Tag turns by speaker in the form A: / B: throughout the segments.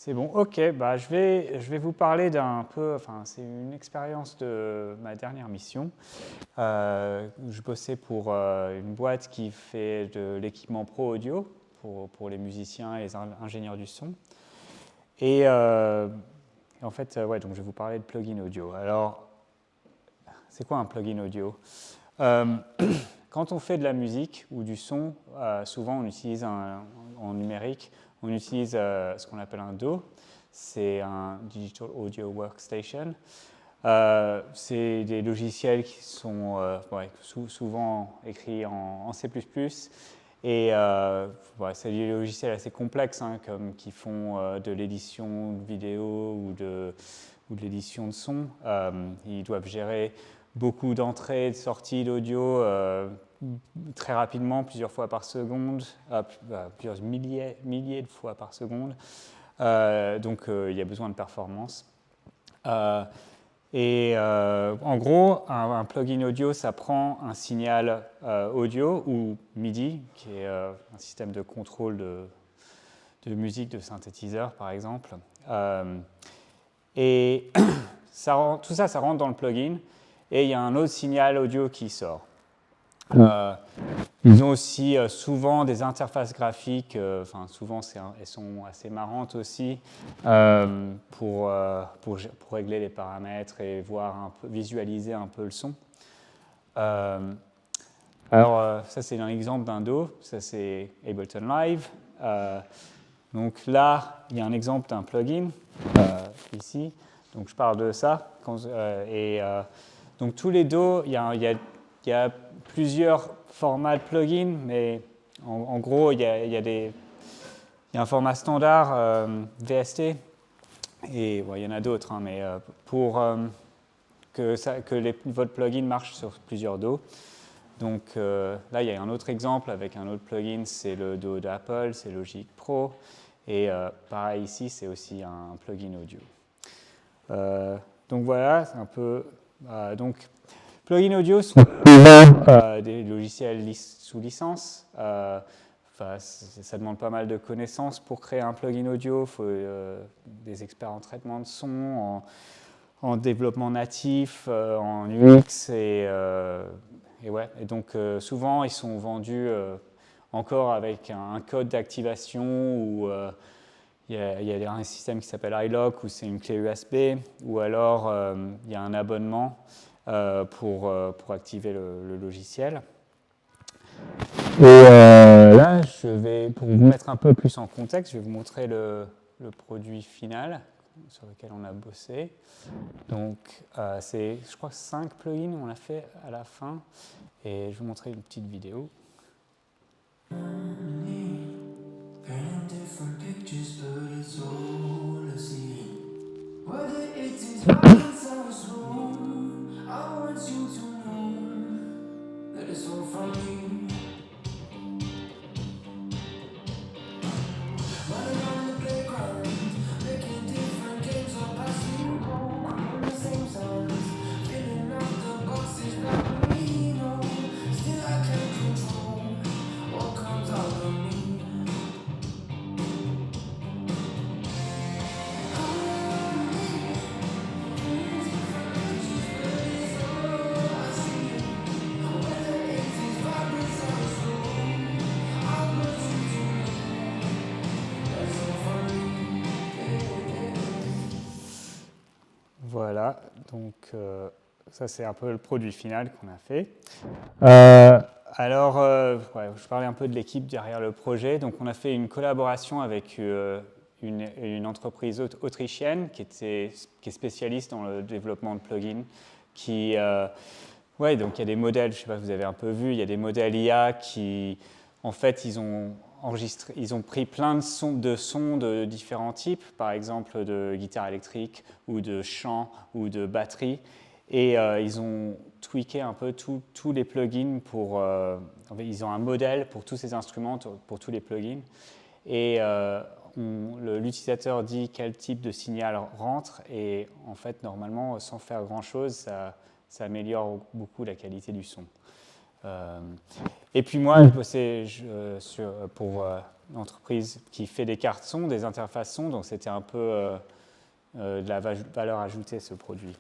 A: C'est bon, ok, bah, je vais vous parler d'un peu, enfin c'est une expérience de ma dernière mission. Je bossais pour une boîte qui fait de l'équipement pro audio pour les musiciens et les ingénieurs du son. Et en fait, ouais, donc je vais vous parler de plugin audio. Alors, c'est quoi un plugin audio? Quand on fait de la musique ou du son, souvent on utilise en numérique, on utilise ce qu'on appelle un DAW, c'est un Digital Audio Workstation. C'est des logiciels qui sont souvent écrits en C++, et c'est des logiciels assez complexes qui font de l'édition de vidéo ou de l'édition de son. Ils doivent gérer beaucoup d'entrées et de sorties d'audio très rapidement, plusieurs fois par seconde, plusieurs milliers de fois par seconde. Donc il y a besoin de performance. En gros, un plugin audio, ça prend un signal audio ou MIDI, qui est un système de contrôle de musique, de synthétiseur par exemple. Et tout ça rentre dans le plugin, et il y a un autre signal audio qui sort. Ils ont aussi souvent des interfaces graphiques, souvent elles sont assez marrantes aussi, pour régler les paramètres et visualiser un peu le son. Alors ça c'est un exemple d'un DAW, ça c'est Ableton Live. Donc là, il y a un exemple d'un plugin, ici, donc je parle de ça. Donc tous les DAW, il y a plusieurs formats de plugins, mais en gros, il y a un format standard VST, et il y en a d'autres, mais pour que votre plugin marche sur plusieurs DAW. Donc là, il y a un autre exemple avec un autre plugin, c'est le DAW d'Apple, c'est Logic Pro, et pareil ici, c'est aussi un plugin audio. Donc voilà, c'est un peu... donc, plugins audio sont des logiciels sous licence. Ça demande pas mal de connaissances pour créer un plugin audio. Il faut des experts en traitement de son, en développement natif, en UX. Et donc, souvent, ils sont vendus encore avec un code d'activation où il y a un système qui s'appelle iLock, où c'est une clé USB, ou alors il y a un abonnement pour activer le logiciel. Et là, pour vous mettre un peu plus en contexte, je vais vous montrer le produit final sur lequel on a bossé. Donc, c'est, je crois, 5 plugins on a fait à la fin. Et je vais vous montrer une petite vidéo. Voilà, donc ça c'est un peu le produit final qu'on a fait. Alors, je parlais un peu de l'équipe derrière le projet. Donc on a fait une collaboration avec une entreprise autrichienne qui est spécialiste dans le développement de plugins. Donc il y a des modèles, je ne sais pas si vous avez un peu vu, il y a des modèles IA qui, en fait, ils ont pris plein de sons de différents types, par exemple de guitare électrique ou de chant ou de batterie, et ils ont tweaké un peu tous les plugins ils ont un modèle pour tous ces instruments, pour tous les plugins, et l'utilisateur dit quel type de signal rentre, et en fait, normalement, sans faire grand-chose, ça améliore beaucoup la qualité du son. Et puis moi, je bossais pour entreprise qui fait des cartes son, des interfaces son, donc c'était un peu de la valeur ajoutée, ce produit.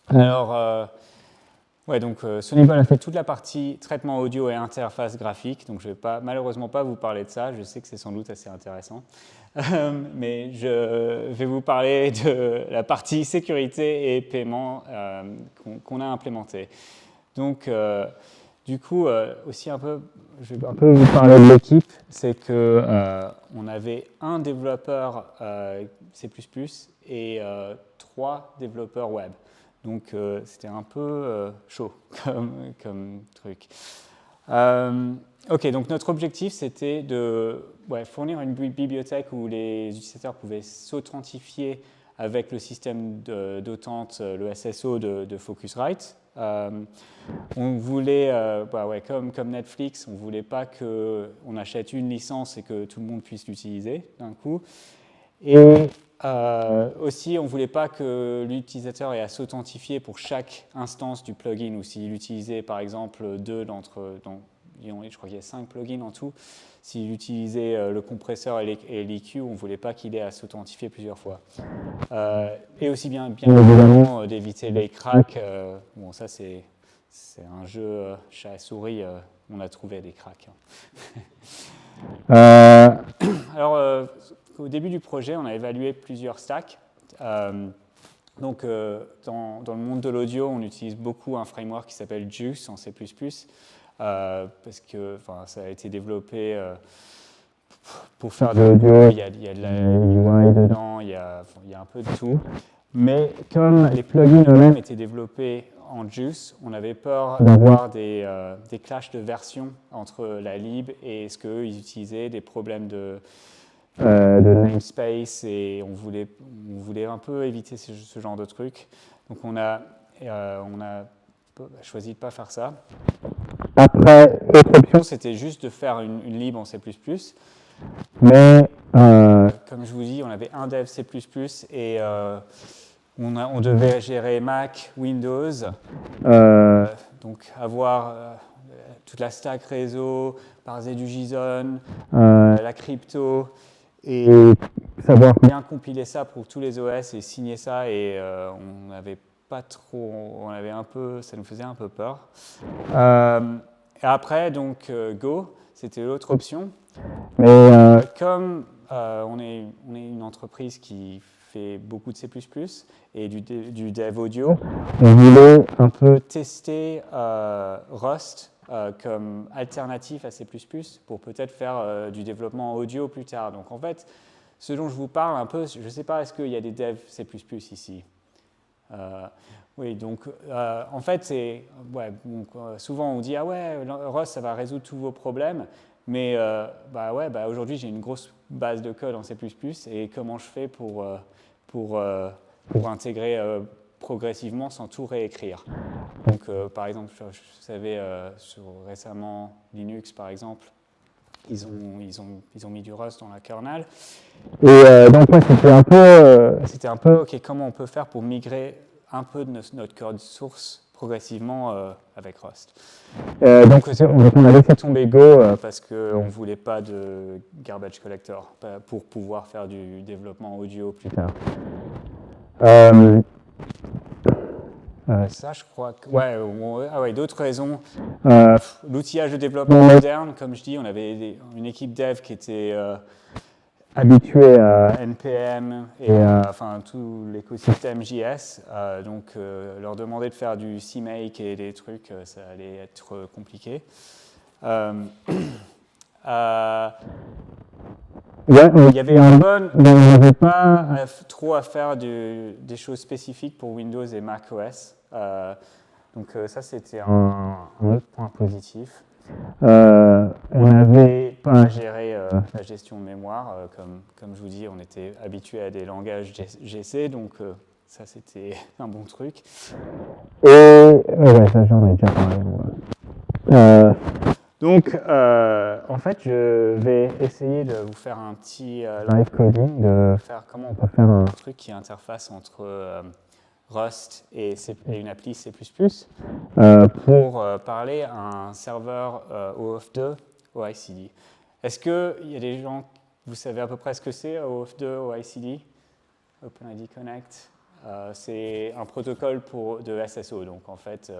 A: Alors, ouais, donc Sonyball a fait toute la partie traitement audio et interface graphique, donc je ne vais malheureusement pas vous parler de ça, je sais que c'est sans doute assez intéressant, mais je vais vous parler de la partie sécurité et paiement qu'on a implémentée. Donc, du coup, aussi je vais un peu vous parler de l'équipe, c'est qu'on avait un développeur C++ et 3 développeurs web. Donc, c'était un peu chaud comme truc. OK, donc notre objectif, c'était de fournir une bibliothèque où les utilisateurs pouvaient s'authentifier avec le système d'authente, le SSO de Focusrite. On voulait, comme Netflix, on ne voulait pas qu'on achète une licence et que tout le monde puisse l'utiliser d'un coup. Et aussi, on ne voulait pas que l'utilisateur ait à s'authentifier pour chaque instance du plugin, ou s'il utilisait par exemple je crois qu'il y a 5 plugins en tout, s'il utilisait le compresseur et l'EQ, on ne voulait pas qu'il ait à s'authentifier plusieurs fois. Et aussi bien évidemment d'éviter les cracks. Bon, ça c'est un jeu chat et souris, on a trouvé des cracks. Alors, au début du projet, on a évalué plusieurs stacks. Donc, dans le monde de l'audio, on utilise beaucoup un framework qui s'appelle Juice en C++, parce que ça a été développé pour faire de l'audio. Il y a de la UI dedans, il y a un peu de tout. Mais comme les plugins eux-mêmes étaient développés en Juice, on avait peur d'avoir des clashs de version entre la lib et ce qu'eux ils utilisaient, des problèmes de namespace, et on voulait un peu éviter ce genre de trucs. Donc on a choisi de ne pas faire ça. Après, l'autre option, c'était juste de faire une lib en C++. Mais comme je vous dis, on avait un dev C++ et on devait gérer Mac, Windows, donc avoir toute la stack réseau, parser du JSON, la crypto, et savoir bien compiler ça pour tous les OS et signer ça, et on n'avait pas trop, ça nous faisait un peu peur. Et après, donc Go, c'était l'autre option. Mais comme on est une entreprise qui fait beaucoup de C++ et du dev audio, on voulait un peu tester Rust comme alternative à C++ pour peut-être faire du développement audio plus tard. Donc en fait, ce dont je vous parle un peu, je ne sais pas, est-ce qu'il y a des devs C++ ici? Oui, donc en fait, souvent on dit « Ah ouais, Rust, ça va résoudre tous vos problèmes », mais aujourd'hui, j'ai une grosse base de code en C++, et comment je fais pour intégrer progressivement sans tout réécrire. Donc, par exemple, vous savez, récemment, Linux, par exemple, ils ont mis du Rust dans la kernel. Et donc, c'était un peu, OK, comment on peut faire pour migrer un peu de notre code source progressivement avec Rust. Donc on a laissé tomber Go parce qu'on ne voulait pas de garbage collector pour pouvoir faire du développement audio plus tard. Ça, je crois que... d'autres raisons. L'outillage de développement moderne, comme je dis, on avait une équipe dev qui était habituée à NPM et tout l'écosystème JS. Donc, leur demander de faire du CMake et des trucs, ça allait être compliqué. Il y avait mais on n'avait pas trop à faire des choses spécifiques pour Windows et macOS. Donc ça, c'était un autre point positif. On n'avait pas à gérer la gestion de mémoire. Comme je vous dis, on était habitué à des langages GC, donc ça, c'était un bon truc. Et ça, j'en ai déjà parlé. Donc, en fait, je vais essayer de vous faire un petit live coding, de faire comment on peut faire un truc qui interface entre Rust et une appli C++ pour parler à un serveur OAuth2 OICD. Est-ce qu'il y a des gens, vous savez à peu près ce que c'est, OAuth2, OICD, OpenID Connect? C'est un protocole de SSO. Donc, en fait,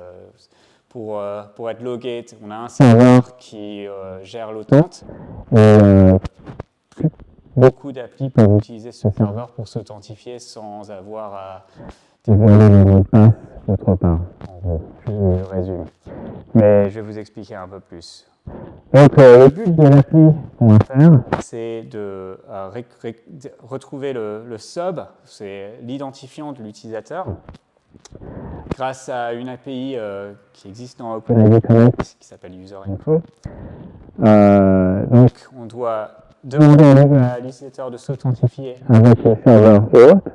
A: pour être logué, on a un serveur qui gère l'autente. Beaucoup d'applis peuvent utiliser ce serveur pour s'authentifier sans avoir à dévoiler le mot de passe d'autre part. Je résume. Mais je vais vous expliquer un peu plus. Donc, le but de l'appli qu'on va faire, c'est de retrouver le sub, c'est l'identifiant de l'utilisateur, grâce à une API qui existe dans OpenID Connect, qui s'appelle UserInfo. Donc, on doit demander à l'utilisateur de s'authentifier avec le serveur autre.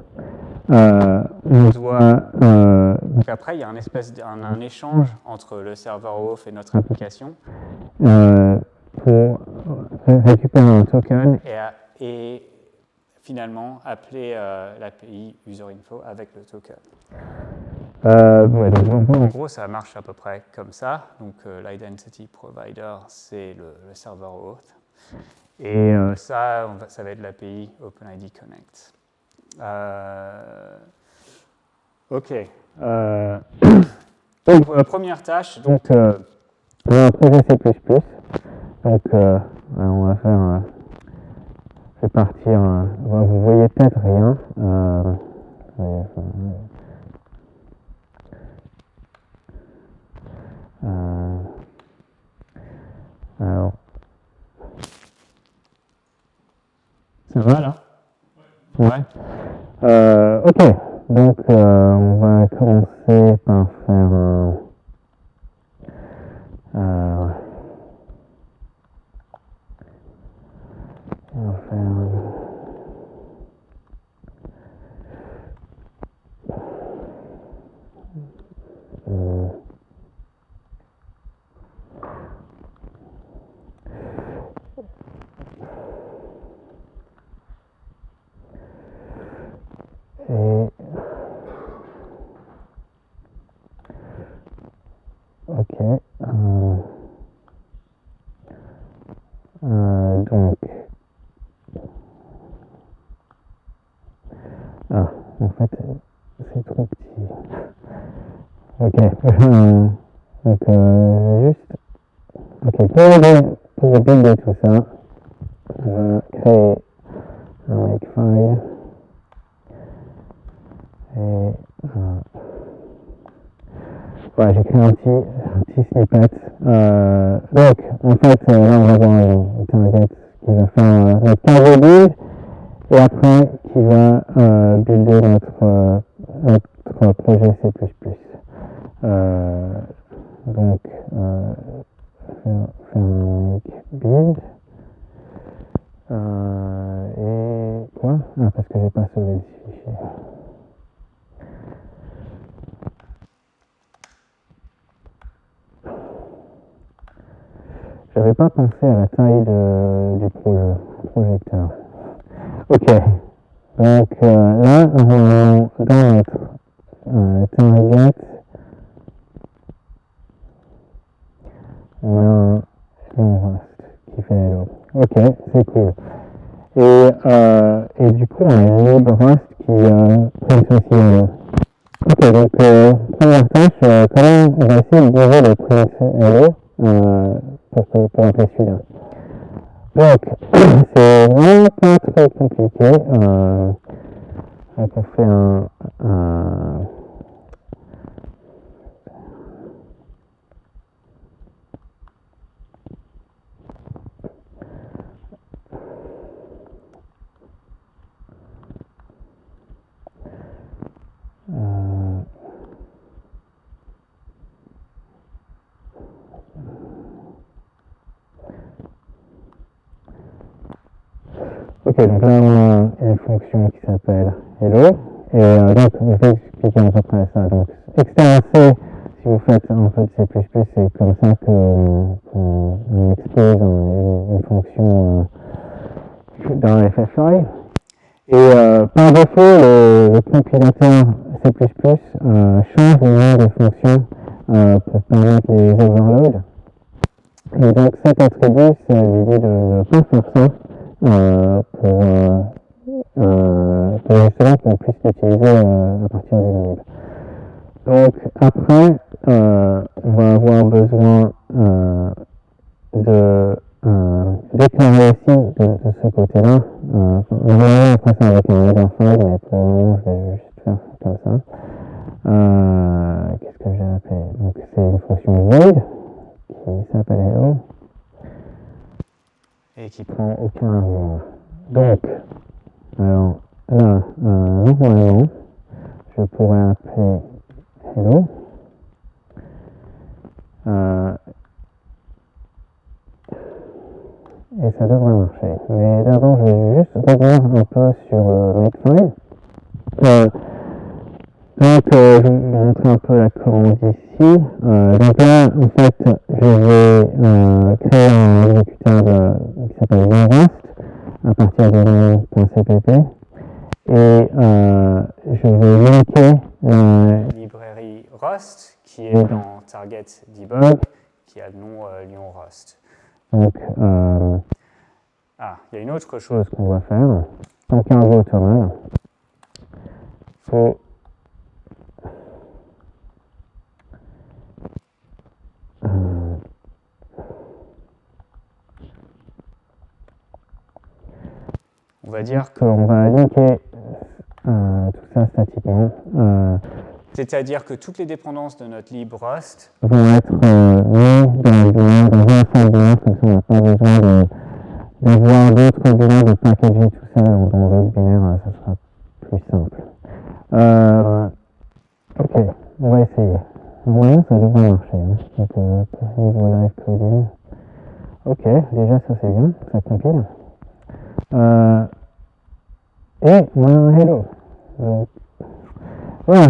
A: Donc après, il y a un échange entre le serveur auth et notre application pour récupérer un token et finalement appeler l'API UserInfo avec le token. Donc, en gros, ça marche à peu près comme ça. Donc, l'identity provider, c'est le serveur auth. Et ça va être l'API OpenID Connect. OK. Donc, première tâche, donc, on a un projet C++. Donc, on va faire. Je vais partir. Vous voyez peut-être rien. Alors. Ça va là? Ouais. OK. Donc, on va commencer par faire on va faire OK. Donc, en fait, c'est trop petit. OK. Donc, juste. OK, pour builder tout ça, on va créer un makefile. Et ouais, j'ai créé un petit snippet. Donc, en fait, là, on va voir un target qui va faire notre cargo build et après qui va builder notre projet C++. Donc, faire un make build. Et quoi? Parce que j'ai pas sauvé ce fichier. J'avais pas pensé à la taille du projecteur. OK. Donc là, dans notre target, on a un Rust qui fait hello. OK, c'est cool. Et du coup, on a une libre Rust qui print aussi hello. OK, donc première tâche, comment on va essayer de bouger le print hello pour appeler celui-là. Donc, c'est vraiment pas trop compliqué. On fait un OK, donc là on a une fonction qui s'appelle hello, et donc je vais expliquer à peu près ça. Donc external si vous faites un peu de C++, c'est comme ça qu'on expose une fonction dans FFI. Et par défaut, le compilateur C++ change le nom des fonctions pour permettre les overloads.
B: Et donc cet attribut, c'est l'idée de ne pas faire ça pour justement qu'on puisse l'utiliser à partir d'une lib. Donc après, on va avoir besoin de déclarer aussi de ce côté-là. On va après ça avec un header file, mais pour le moment, je vais juste faire comme ça. Qu'est-ce que j'ai appelé? Donc c'est une fonction void qui s'appelle hello et qui prend aucun argument. Donc, alors là, normalement, je pourrais appeler hello. Et ça devrait marcher. Mais d'abord, je vais juste revenir un peu sur Makefile. Donc, je vais vous montrer un peu la commande ici. Donc là, en fait, je vais créer un exécutable qui s'appelle Rust à partir de nom.cpp. Et je vais linker la librairie Rust qui est dans Target Debug, qui a le nom Lyon Rust. Donc, il y a une autre chose qu'on va faire. Tant qu'il y a un vote, il faut on va dire qu'on va linker tout ça statiquement.
A: C'est-à-dire que toutes les dépendances de notre lib Rust
B: vont être mis dans le binaire, dans un seul binaire, comme ça on n'a pas besoin d'avoir d'autres binaires, de packager tout ça dans d'autres binaires, ça sera plus simple. Ok, on va essayer. Normalement ça devrait marcher. Donc niveau live coding. Ok, déjà ça c'est bien, ça compile. Et on a un hello. Donc, voilà.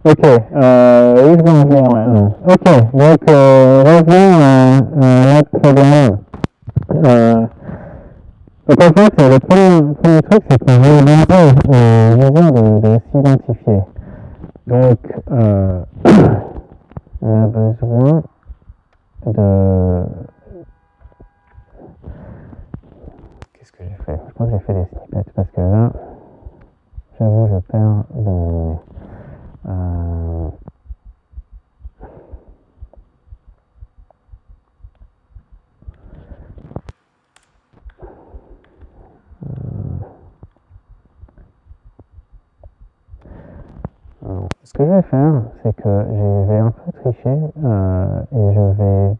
B: Ok, où je vais en venir maintenant? Ok, donc revenons à notre problème. Donc en fait, le premier truc, c'est qu'on veut demander aux users de s'identifier. Donc, on a besoin de... Qu'est-ce que j'ai fait? Je crois que j'ai fait des snippets parce que là, j'avoue, je perds mon nez. Ce que je vais faire, c'est que je vais un peu tricher et je vais...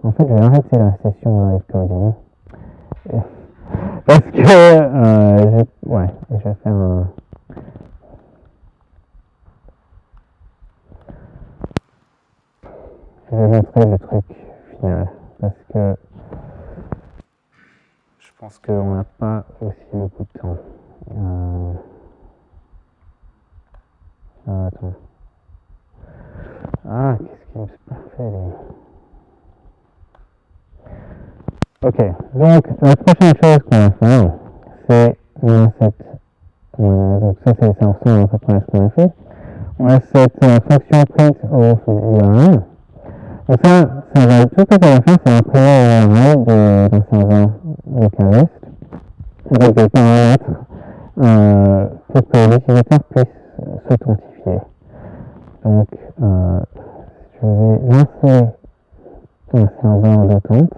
B: En fait, je vais arrêter la session live coding. Parce que je vais faire un... Je vais montrer le truc final. Parce que je pense qu'on n'a pas aussi beaucoup de temps. Attends. Qu'est-ce qu'il me fait lui? Ok, donc la prochaine chose qu'on va faire, c'est on a cette... donc ça ressemble à peu près à ce qu'on a fait. On a cette fonction print of URL. Donc ça va, tout ce que ça va faire, c'est imprimer l'URL d'un serveur localhost avec des paramètres pour que l'utilisateur puisse s'authentifier. Donc, je vais lancer un serveur d'attente.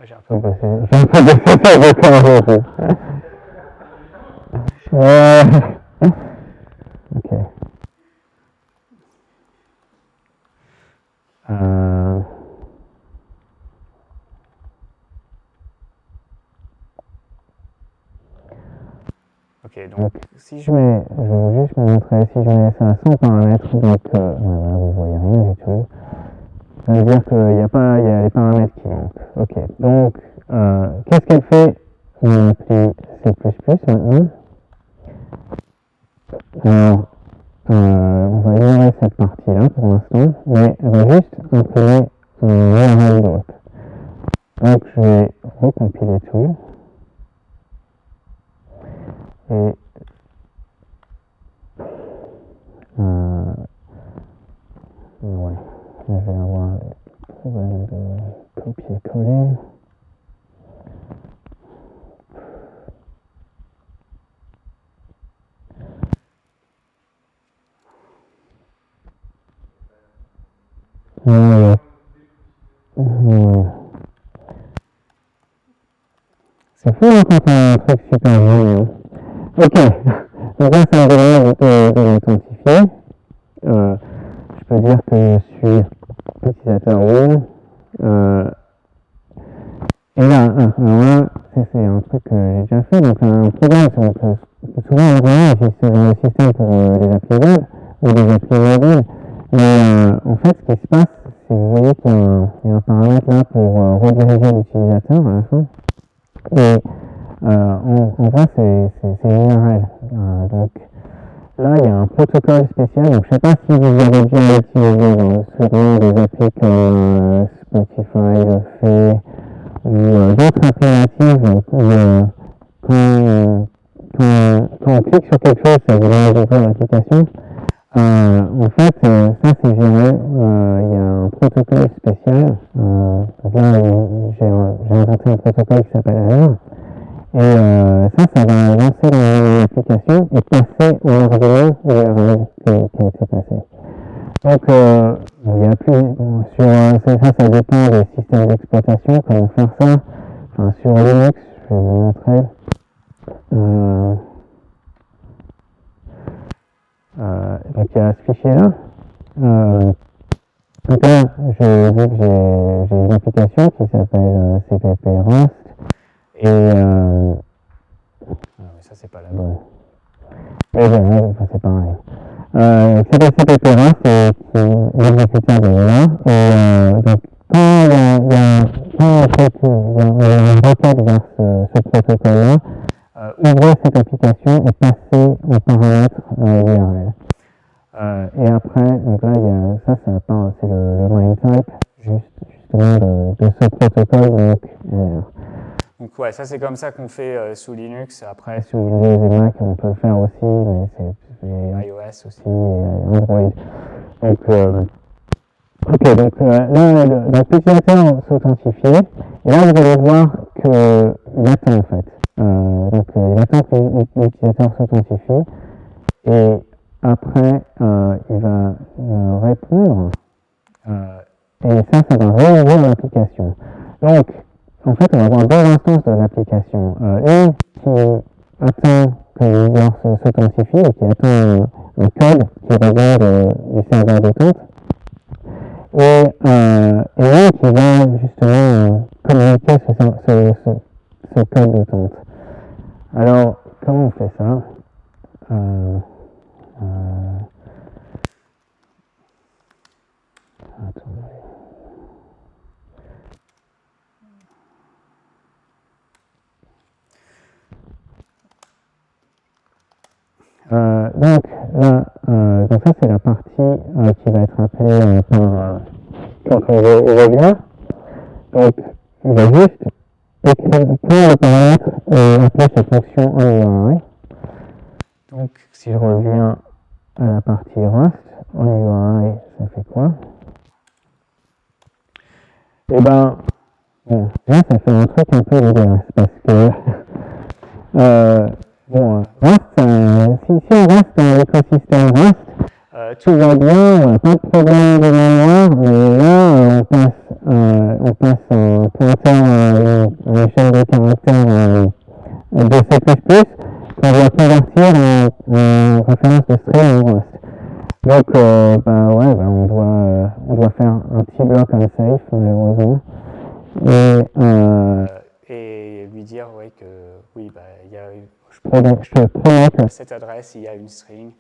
B: J'ai un peu bossé avec un ok. Ok, donc si je vais juste vous montrer, si je mets ça sans paramètres, donc voilà, vous voyez rien du tout. ça veut dire qu'il n'y a pas, il y a les paramètres qui manquent. Ok, donc qu'est-ce qu'elle fait dans l'appli C++ maintenant? Alors, on va ignorer cette partie-là pour l'instant, mais elle va juste imprimer un URL d'autre. Donc je vais recompiler tout. Et ouais, je vais avoir des problèmes de copier-coller. Ouais. C'est fou hein, quand on a un truc super joli. Ok, donc là ça me demande de l'authentifier. Je peux dire que je suis utilisateur web. Et là, alors là, c'est un truc que j'ai déjà fait, donc un programme, donc, souvent on utilise ce genre de système pour des applis web ou des applis mobiles, mais en fait ce qui se passe, c'est que vous voyez qu'il y a un paramètre là pour rediriger l'utilisateur à la fin, et en vrai c'est une URL, donc là il y a un protocole spécial, donc je ne sais pas si vous avez déjà utilisé souvent des applis comme Spotify le fait, ou d'autres alternatives où quand on clique sur quelque chose, ça vous demande d'ouvrir l'application. En fait, ça c'est géré, il y a un protocole spécial. Donc là, j'ai inventé un protocole qui s'appelle AIR. Et ça va lancer l'application et passer au argument URL qui a été passé. Donc, il y a plus, bon, sur ça dépend des systèmes d'exploitation, comment faire ça. Enfin, sur Linux, je vais vous montrer. Donc, il y a ce fichier-là. Donc là, je dis que j'ai une application qui s'appelle CPP Rust. Et ça, c'est pas la bonne. Mais bon, c'est pareil. CPP Rust et l'exécuteur de là. Et donc, quand il y a une requête vers ce protocole-là, ouvrez cette application et passez en paramètre URL. Et après, donc là, il y a ça part, c'est le line type, justement de ce protocole,
A: donc ouais, ça c'est comme ça qu'on fait sous Linux. Après,
B: sous Windows et Mac, on peut le faire aussi, mais c'est
A: iOS aussi,
B: et Android. Donc, ok, donc là, l'utilisateur s'authentifie, et là, vous allez voir qu'il attend en fait. Donc, il attend que l'utilisateur s'authentifie, et après, il va répondre, et ça va réouvrir l'application. Donc, en fait, on va avoir deux instances de l'application. Une qui attend que l'user s'authentifie et qui attend un code qui revient du serveur d'attente. Et une qui va justement communiquer ce code d'attente. Alors, comment on fait ça? Attendez. Donc là, donc ça c'est la partie qui va être appelée par quand on revient. Donc il va juste écrire le paramètre et appeler cette fonction onURI. Donc si je reviens à la partie Rust, onURI ça fait quoi? Et ben bon, là ça fait un truc un peu dégueulasse parce que bon, Rust, si on reste dans l'écosystème Rust, tout va bien, on n'a pas de problème de mémoire, mais là, on passe un pointeur, une chaîne de caractères de C++ qu'on doit convertir en référence de string en Rust. Donc, on doit faire un petit bloc unsafe, malheureusement. Et lui dire que oui, il y a je te promets que cette adresse, il y a une string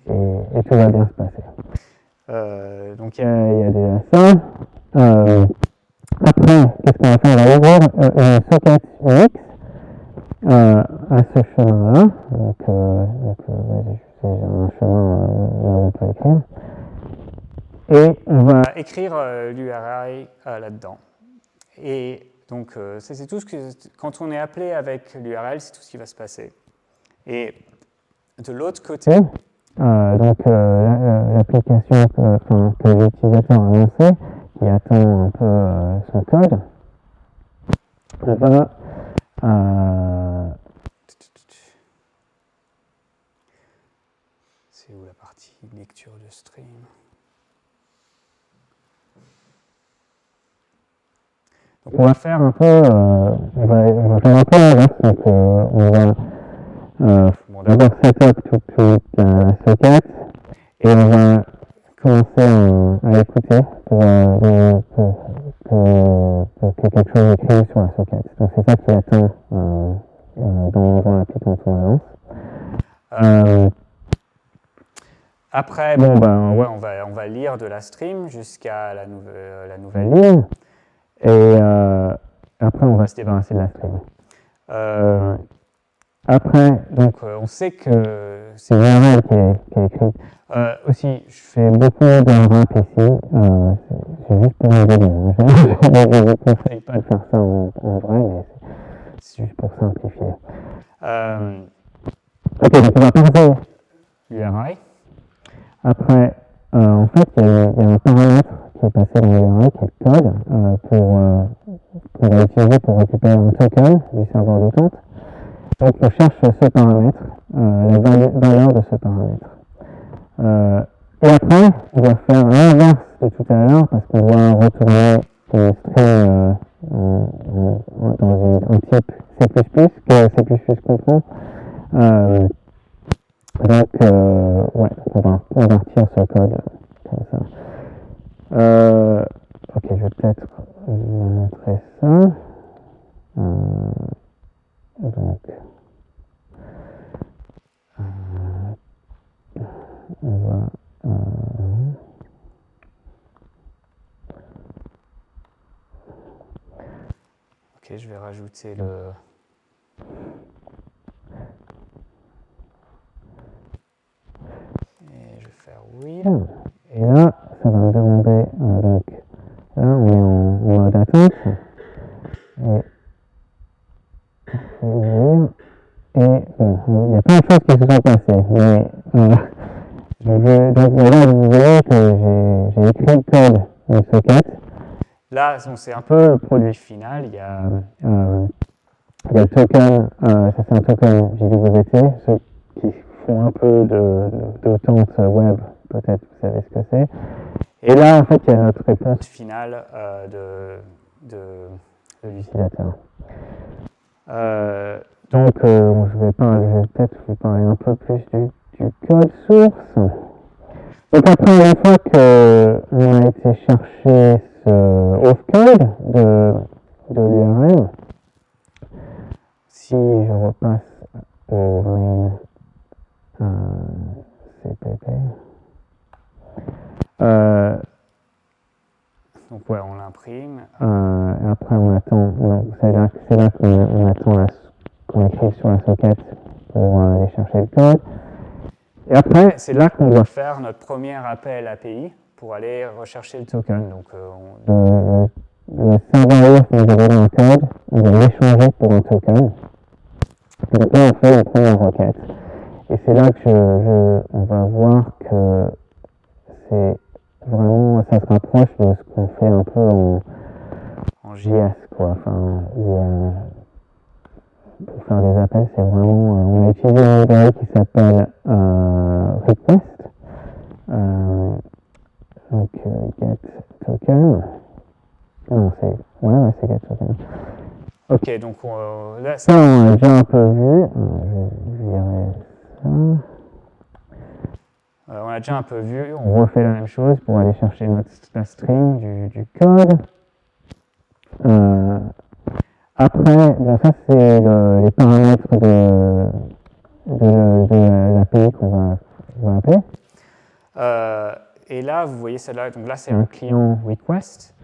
B: et tout va bien se passer. Donc il y a déjà ça. après, qu'est-ce qu'on va faire? On va ouvrir une socket Unix à ce chemin-là. Donc, j'ai un chemin là où on peut écrire. Et on va
A: écrire l'URI là-dedans. Et donc, c'est tout ce que, quand on est appelé avec l'URL, c'est tout ce qui va se passer. Et de l'autre côté,
B: donc l'application que l'utilisateur a lancée, qui attend un peu son code, va
A: c'est où la partie lecture de stream? Donc
B: on va faire un peu, on va faire un peu l'inverse. Donc on va d'abord setup toute la socket et on va commencer à écouter pour que quelque chose écrive sur la socket. Donc c'est ça qui attend dans l'appli quand on la lance.
A: Après, bon, ouais, on va lire de la stream jusqu'à la nouvelle ligne.
B: Et après, on va se débarrasser de la stream. Après, donc, on sait que c'est l'URL qui est écrite. Aussi, je fais beaucoup de rap ici. C'est juste pour un délire. Je ne vous conseille pas de faire ça en vrai, mais c'est juste pour simplifier. Ok, donc on va parser l'URI. Après, en fait, il y a un paramètre qui est passé dans l'URI, qui est le code, qu'on va utiliser pour récupérer un token du serveur d'attente. Donc, on cherche ce paramètre, la valeur de ce paramètre. Et après, on va faire l'inverse de tout à l'heure, parce qu'on va retourner une string dans un type C++ que C++ comprend. Donc, ouais, on va convertir ce code comme ça. Ok, je vais peut-être vous montrer ça. Donc, on va...
A: Ok, je vais rajouter le... Et je vais faire oui.
B: Et là, ça va me demander, donc, là, on est en mode attente. Et je vais ouvrir. Et bon, il y a plein de choses qui se sont passées. Mais donc là, vous voyez que j'ai écrit le code de socket.
A: Là, c'est un peu le produit final. Il y a
B: le token, ça c'est un token JWT. Ceux qui font un peu d'autante web, peut-être vous savez ce que c'est. Et là, en fait, il y a notre réponse
A: finale de
B: l'utilisateur. Donc, je vais peut-être vous parler un peu plus du code source. Donc après, une fois qu'on a été chercher ce off-code de l'URL, si je repasse au main CPP,
A: donc ouais, on l'imprime.
B: Après, on attend, c'est là qu'on attend qu'on écrive sur la socket pour aller chercher le code. Et après, c'est là qu'on doit
A: faire notre premier appel API pour aller rechercher le token. Donc,
B: le serveur nous a donné un code, on va l'échanger pour un token. Donc là, on fait la première requête. Et c'est là que on va voir que c'est vraiment, ça se rapproche de ce qu'on fait un peu en JS, quoi. Enfin, pour faire des appels, c'est vraiment, on a utilisé une librairie qui s'appelle request. Donc, get token. Non, c'est get token.
A: Ok, donc là,
B: ça, on a déjà un peu vu. Je dirais ça.
A: On a déjà un peu vu.
B: On refait la même chose pour aller chercher la string du code. Après, bon, ça, c'est les paramètres de l'API qu'on va appeler.
A: Et là, vous voyez celle-là. Donc là, c'est un client request.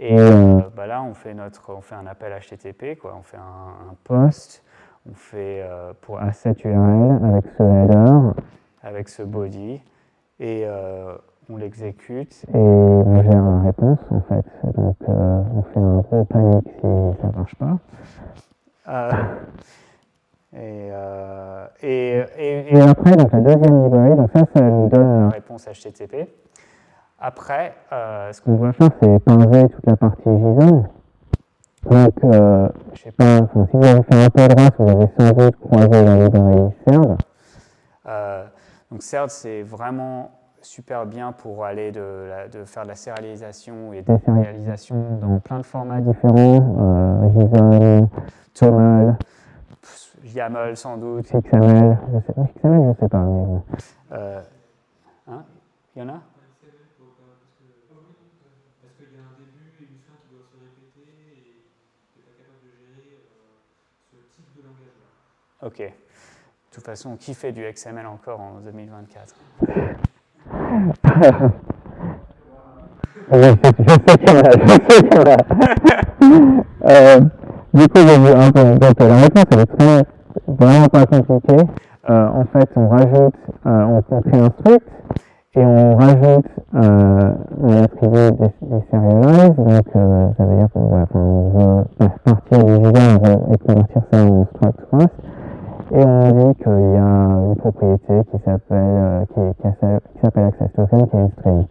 A: Et là, on fait un appel HTTP, quoi. On fait un post, on fait pour asset URL avec ce header, avec ce body, et on l'exécute et on gère la réponse en fait. Donc on fait un gros panique si ça ne marche pas. Et après, donc la deuxième librairie, donc ça nous donne la réponse HTTP. Après, ce qu'on va faire, c'est parser toute la partie JSON. Donc, je sais pas, si vous avez fait un peu de race, vous avez sans doute croisé la librairie CERD. Donc CERD, c'est vraiment super bien pour aller de faire de la sérialisation et désérialisation dans plein de formats différents, JSON, TOML, YAML sans doute, XML, XML je sais pas, mais bon. Hein, il y en a?
C: Parce qu'il y a un début et une fin qui doivent se répéter et tu n'es pas capable de gérer ce type de langage-là.
A: Ok. De toute façon, qui fait du XML encore en 2024? Je sais qu'il y en a. Du coup, donc la réponse elle est vraiment pas compliquée. En fait, on rajoute, on crée un script et on rajoute un attribut deserialize. Donc, ça veut dire qu'on veut partir du JSON et convertir ça en struct class. Et on dit qu'il y a une propriété qui s'appelle access token qui est une string.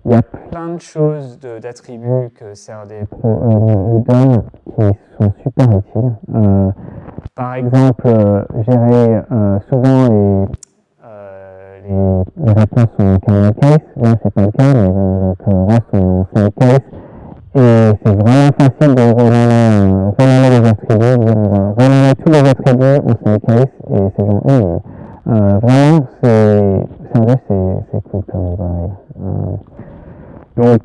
A: Il y a plein de choses d'attributs que CRD nous donne qui sont super utiles. Par exemple, gérer souvent les réponses sont en camel case. Là, c'est pas le cas, mais donc reste en single case. Et c'est vraiment facile de renommer les attributs, renommer tous les attributs en single case, et c'est genre, vraiment, c'est cool comme librairie. Donc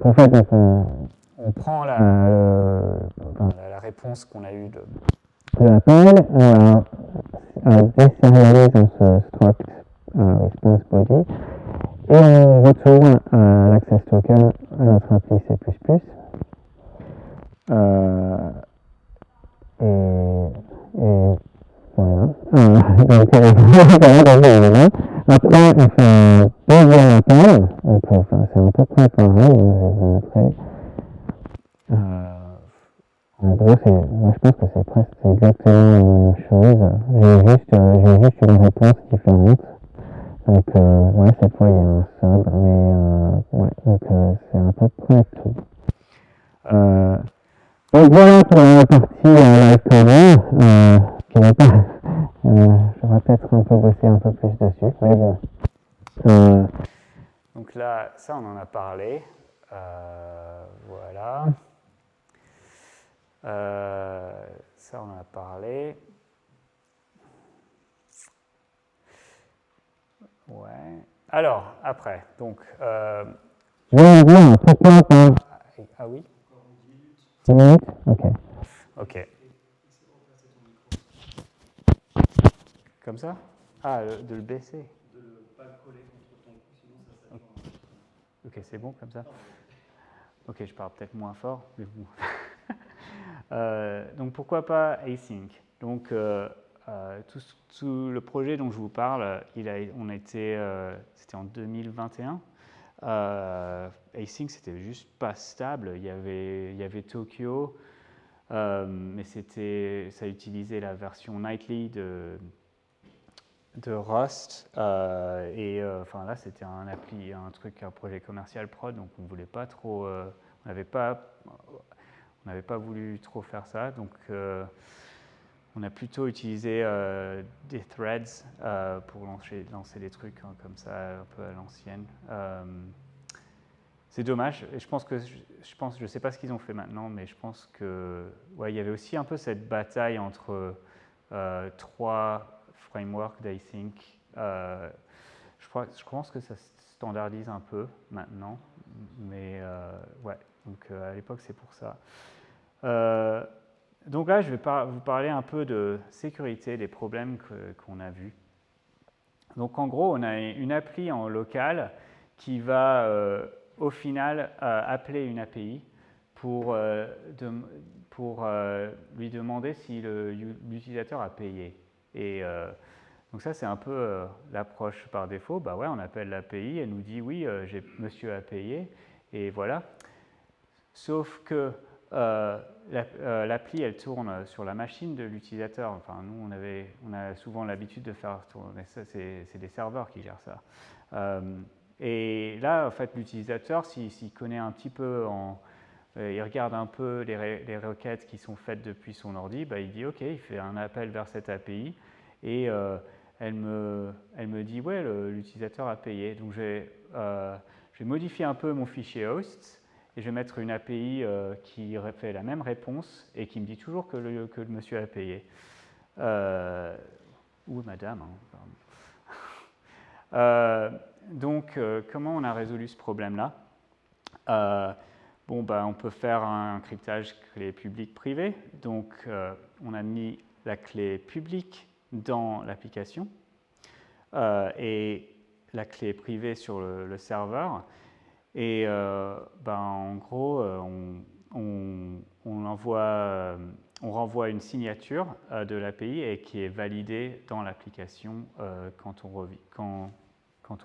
A: en fait, on prend la réponse qu'on a eue de l'appel, on la désérialise dans ce struct response body, et on retourne l'access token à notre appli C++. Et voilà. Donc, voilà. Après, on fait un deuxième appel. C'est à peu près pareil, je vais vous montrer. En gros, moi je pense que c'est exactement la même chose. J'ai juste une réponse différente. Donc, cette fois il y a un sub, mais donc c'est à peu près tout. Donc voilà pour la partie live coding, qui n'est pas. J'aurais peut-être un peu bossé un peu plus dessus, mais bon. Donc là, ça on en a parlé. Voilà. Ça on en a parlé. Ouais. Alors, après, donc. Je vais vous dire pourquoi pas. Ah oui? 10 minutes? Ok. Ok. Comme ça? Ah, de le baisser?
C: De ne pas le coller contre ton cou, sinon ça sature.
A: Ok, c'est bon comme ça? Ok, je parle peut-être moins fort, mais bon. Donc pourquoi pas async? Donc tout le projet dont je vous parle, c'était en 2021. Async, c'était juste pas stable. Il y avait Tokyo, mais ça utilisait la version nightly de Rust. Là, c'était un projet commercial prod, donc on voulait pas trop, on n'avait pas voulu trop faire ça, donc on a plutôt utilisé des threads pour lancer des trucs comme ça, un peu à l'ancienne. C'est dommage, et je sais pas ce qu'ils ont fait maintenant, mais je pense que, il y avait aussi un peu cette bataille entre trois frameworks d'async. Je pense que ça se standardise un peu maintenant, mais donc à l'époque c'est pour ça. Donc là, je vais vous parler un peu de sécurité, des problèmes qu'on a vus. Donc en gros, on a une appli en local qui va au final appeler une API pour lui demander si l'utilisateur a payé. Et donc ça, c'est un peu l'approche par défaut. Bah ouais, on appelle l'API, elle nous dit oui, monsieur a payé, et voilà. Sauf que l'appli, elle tourne sur la machine de l'utilisateur. Enfin, nous, on a souvent l'habitude de faire tourner ça, c'est des serveurs qui gèrent ça. Et là, en fait, l'utilisateur, s'il connaît un petit peu, il regarde un peu les requêtes qui sont faites depuis son ordi, bah, il dit OK, il fait un appel vers cette API, et elle me dit ouais, l'utilisateur a payé. Donc je vais modifier un peu mon fichier host, et je vais mettre une API qui fait la même réponse et qui me dit toujours que le monsieur a payé. Ou madame, hein, donc, comment on a résolu ce problème-là? Bon, on peut faire un cryptage clé publique-privée. Donc, on a mis la clé publique dans l'application et la clé privée sur le serveur. Et en gros, on renvoie une signature de l'API et qui est validée dans l'application quand on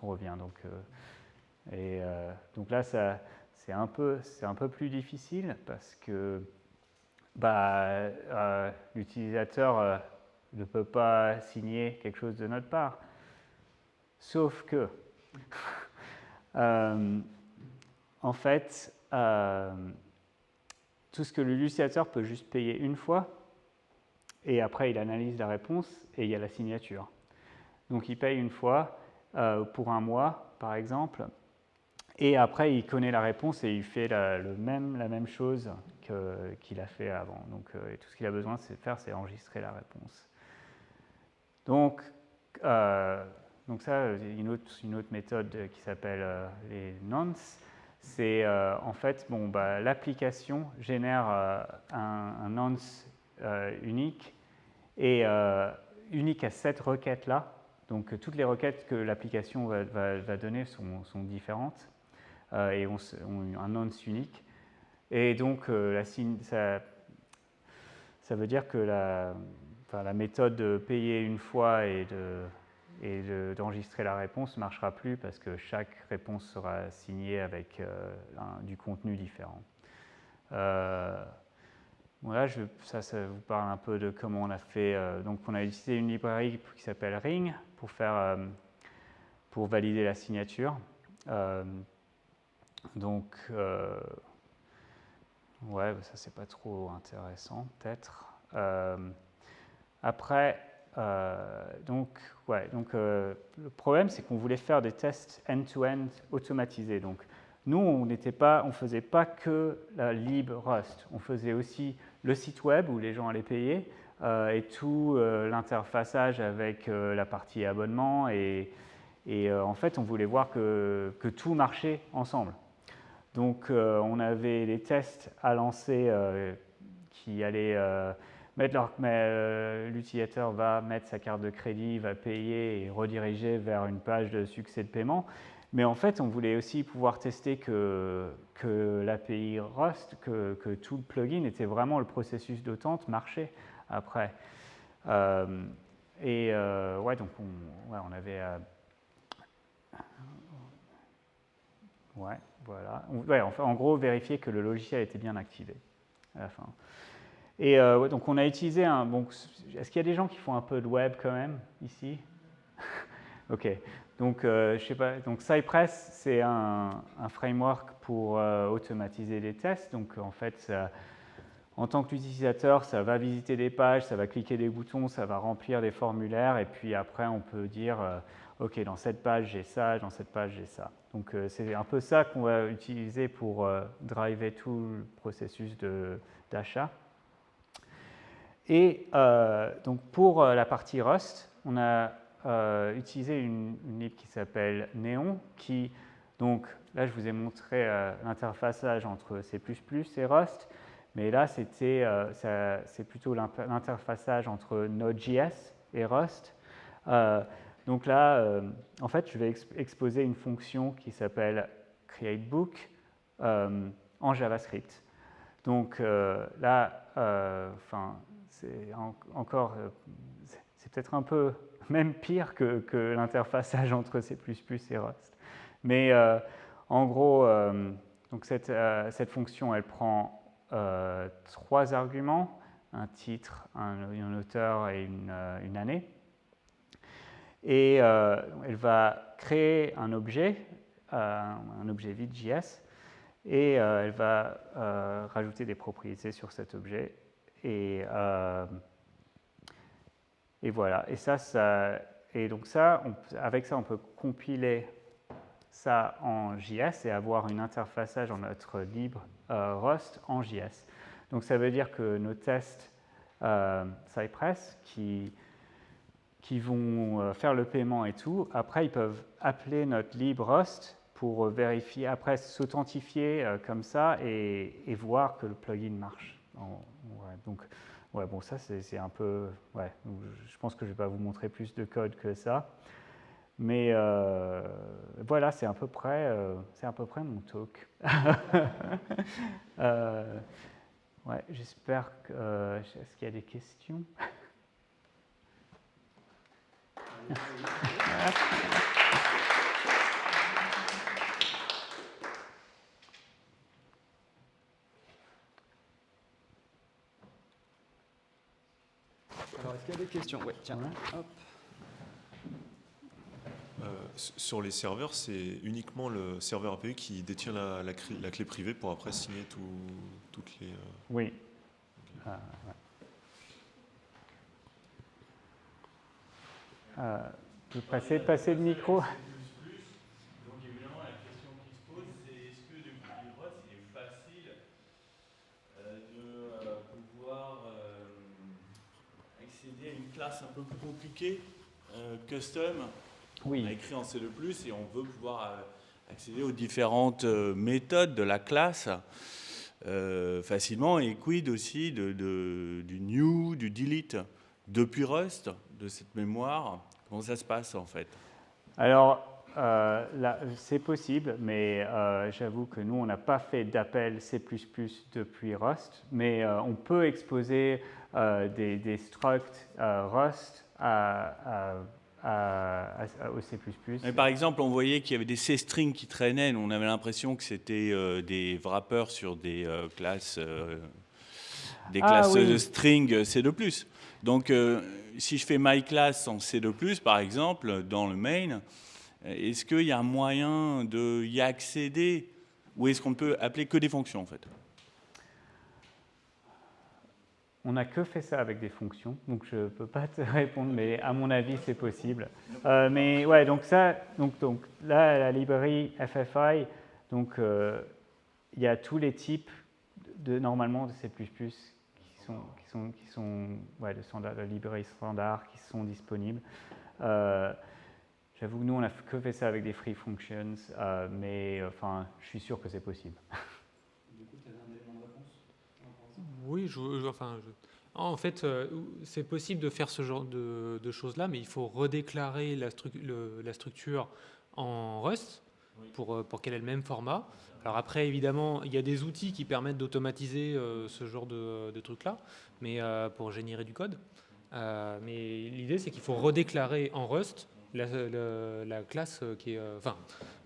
A: revient. Donc là, c'est un peu plus difficile parce que l'utilisateur ne peut pas signer quelque chose de notre part. Sauf que, en fait, tout ce que l'utilisateur peut juste payer une fois, et après il analyse la réponse et il y a la signature. Donc il paye une fois pour un mois, par exemple, et après il connaît la réponse et il fait la même chose qu'il a fait avant. Donc tout ce qu'il a besoin de faire, c'est enregistrer la réponse. Donc ça, une autre méthode qui s'appelle les nonce, c'est en fait, l'application génère un nonce unique, et unique à cette requête-là. Donc toutes les requêtes que l'application va donner sont différentes et ont un nonce unique. Et donc ça veut dire que la méthode de payer une fois et d'enregistrer la réponse ne marchera plus parce que chaque réponse sera signée avec du contenu différent. Voilà, ça vous parle un peu de comment on a fait. Donc on a utilisé une librairie qui s'appelle Ring pour valider la signature. Ouais, ça c'est pas trop intéressant peut-être. Après, le problème c'est qu'on voulait faire des tests end-to-end automatisés. Donc nous, on ne faisait pas que la lib Rust, on faisait aussi le site web où les gens allaient payer et tout l'interfaçage avec la partie abonnement, et en fait, on voulait voir que tout marchait ensemble. Donc, on avait des tests à lancer qui allaient l'utilisateur va mettre sa carte de crédit, va payer et rediriger vers une page de succès de paiement. Mais en fait, on voulait aussi pouvoir tester que l'API Rust, que tout le plugin était vraiment le processus d'attente marchait après. Donc on avait... voilà. En gros, vérifier que le logiciel était bien activé à la fin. Et donc on a utilisé est-ce qu'il y a des gens qui font un peu de web quand même ici? Ok. Donc je sais pas. Donc Cypress, c'est un framework pour automatiser les tests. Donc en fait, en tant qu'utilisateur, ça va visiter des pages, ça va cliquer des boutons, ça va remplir des formulaires, et puis après on peut dire ok, dans cette page j'ai ça, dans cette page j'ai ça. Donc c'est un peu ça qu'on va utiliser pour driver tout le processus d'achat. Et donc pour la partie Rust, on a utilisé une lib qui s'appelle Neon, qui, donc là je vous ai montré l'interfaçage entre C++ et Rust, mais là c'est plutôt l'interfaçage entre Node.js et Rust. Donc là, en fait, je vais exposer une fonction qui s'appelle createbook en JavaScript. Donc là, c'est peut-être un peu même pire que l'interfaçage entre C++ et Rust. Mais en gros, donc cette fonction, elle prend 3 arguments, un titre, un auteur et une année. Et elle va créer un objet vide JS, et elle va rajouter des propriétés sur cet objet. Et voilà. Et donc avec ça, on peut compiler ça en JS et avoir une interfaçage en notre libre Rust en JS. Donc ça veut dire que nos tests Cypress qui vont faire le paiement et tout, après ils peuvent appeler notre lib Rust pour vérifier, après s'authentifier comme ça et voir que le plugin marche. Donc bon, ça c'est un peu, je pense que je ne vais pas vous montrer plus de code que ça, mais voilà, c'est à peu près mon talk. J'espère que, est-ce qu'il y a des questions?
D: Alors, est-ce qu'il y a des questions? Oui, tiens. Hop.
E: Sur les serveurs, c'est uniquement le serveur API qui détient la clé privée pour après signer toutes les...
A: Oui. Vous passer le micro.
F: Donc évidemment, la question qui se pose, c'est est-ce que depuis Rust, il est facile de pouvoir accéder à une classe un peu plus compliquée, custom,
A: Oui.
F: écrit en C++, et on veut pouvoir accéder aux différentes méthodes de la classe facilement, et quid aussi du new, du delete depuis Rust, de cette mémoire. Comment ça se passe en fait?
A: Alors, c'est possible, mais j'avoue que nous, on n'a pas fait d'appel C++ depuis Rust, mais on peut exposer des structs Rust au C++.
F: Mais par exemple, on voyait qu'il y avait des C-strings qui traînaient, on avait l'impression que c'était des wrappers sur des classes,
A: oui.
F: de string C2+. Donc, si je fais myClass en C2+, par exemple, dans le main, est-ce qu'il y a un moyen d'y accéder ou est-ce qu'on ne peut appeler que des fonctions, en fait?
A: On n'a que fait ça avec des fonctions, donc je ne peux pas te répondre, mais à mon avis, c'est possible. Mais ouais, donc là, la librairie FFI, donc il y a tous les types normalement de C++ qui sont de librairies standards qui sont disponibles. J'avoue que nous, on n'a que fait ça avec des free functions, mais je suis sûr que c'est possible.
D: Du coup, tu avais un élément de réponse?
C: Oui, en fait, c'est possible de faire ce genre de choses-là, mais il faut redéclarer la structure en Rust pour qu'elle ait le même format. Alors après, évidemment, il y a des outils qui permettent d'automatiser ce genre de trucs-là, mais pour générer du code. Mais l'idée, c'est qu'il faut redéclarer en Rust la classe qui est,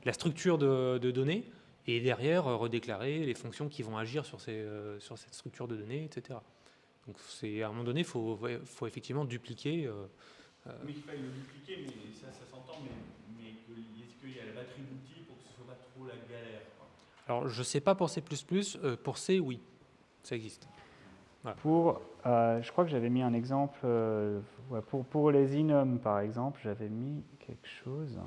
C: la structure de données, et derrière redéclarer les fonctions qui vont agir sur cette structure de données, etc. Donc à un moment donné, il faut effectivement dupliquer.
F: Mais il faille le dupliquer, mais ça s'entend, mais est-ce qu'il y a la batterie d'outils pour que ce ne soit pas trop la galère, quoi?
C: Alors, je ne sais pas pour C++, pour C, oui, ça existe. Voilà.
A: Je crois que j'avais mis un exemple, pour les enums par exemple, j'avais mis quelque chose.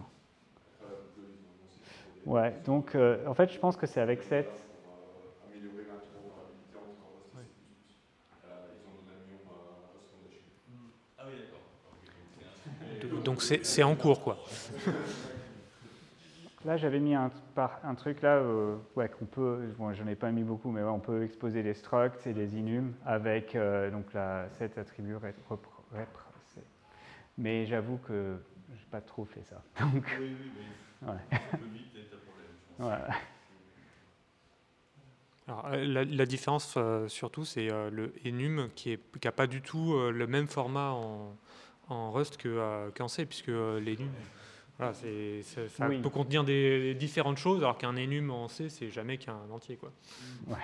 A: Ouais, donc en fait, je pense que c'est avec cette.
E: Améliorer l'interopérabilité entre Rust et C++. Ils ont donné un Rust Foundation.
F: Ah oui, d'accord.
C: Donc c'est en cours, quoi.
A: Là, j'avais mis un truc là, qu'on peut, j'en ai pas mis beaucoup, mais on peut exposer des structs et des enums avec cet attribut repressé. Mais j'avoue que j'ai pas trop fait ça. Donc,
F: Oui, mais ça peut vite être un problème.
A: Ouais.
C: Alors, la différence, surtout, c'est le enum qui n'a pas du tout le même format en Rust qu'en C, puisque l'enum, voilà, ça
A: Oui.
C: peut contenir des différentes choses, alors qu'un enum en C, c'est jamais qu'un entier, quoi.
A: Ouais.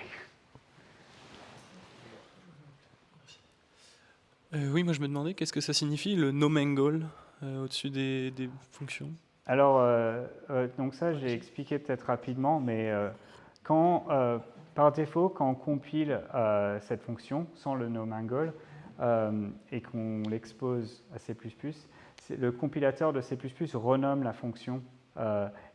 D: Oui, moi je me demandais qu'est-ce que ça signifie le no mangle au-dessus des fonctions.
A: Alors, donc ça, j'ai expliqué peut-être rapidement, mais par défaut, quand on compile cette fonction sans le nomangle et qu'on l'expose à C++, le compilateur de C++ renomme la fonction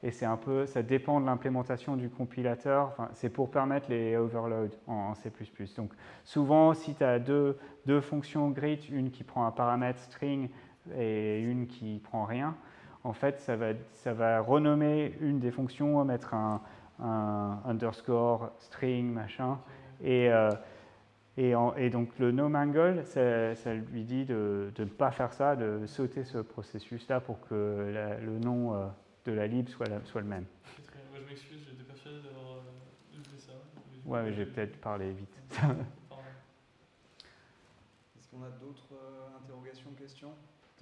A: et ça dépend de l'implémentation du compilateur. Enfin, c'est pour permettre les overloads en C++. Donc, souvent, si tu as deux fonctions greet, une qui prend un paramètre string et une qui prend rien, en fait, ça va renommer une des fonctions, mettre un underscore, string, machin. Et donc, le nomangle, ça lui dit de ne pas faire ça, de sauter ce processus-là pour que le nom de la lib soit le même.
G: Moi, je m'excuse, j'étais persuadé d'avoir oublié ça.
A: Ouais, mais j'ai peut-être parlé vite.
D: Est-ce qu'on a d'autres interrogations, questions? De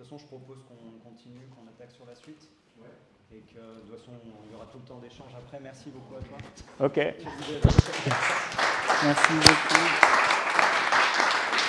D: toute façon, je propose qu'on continue, qu'on attaque sur la suite. Ouais. Et que de toute façon, il y aura tout le temps d'échange après. Merci beaucoup à toi.
A: OK. Merci beaucoup.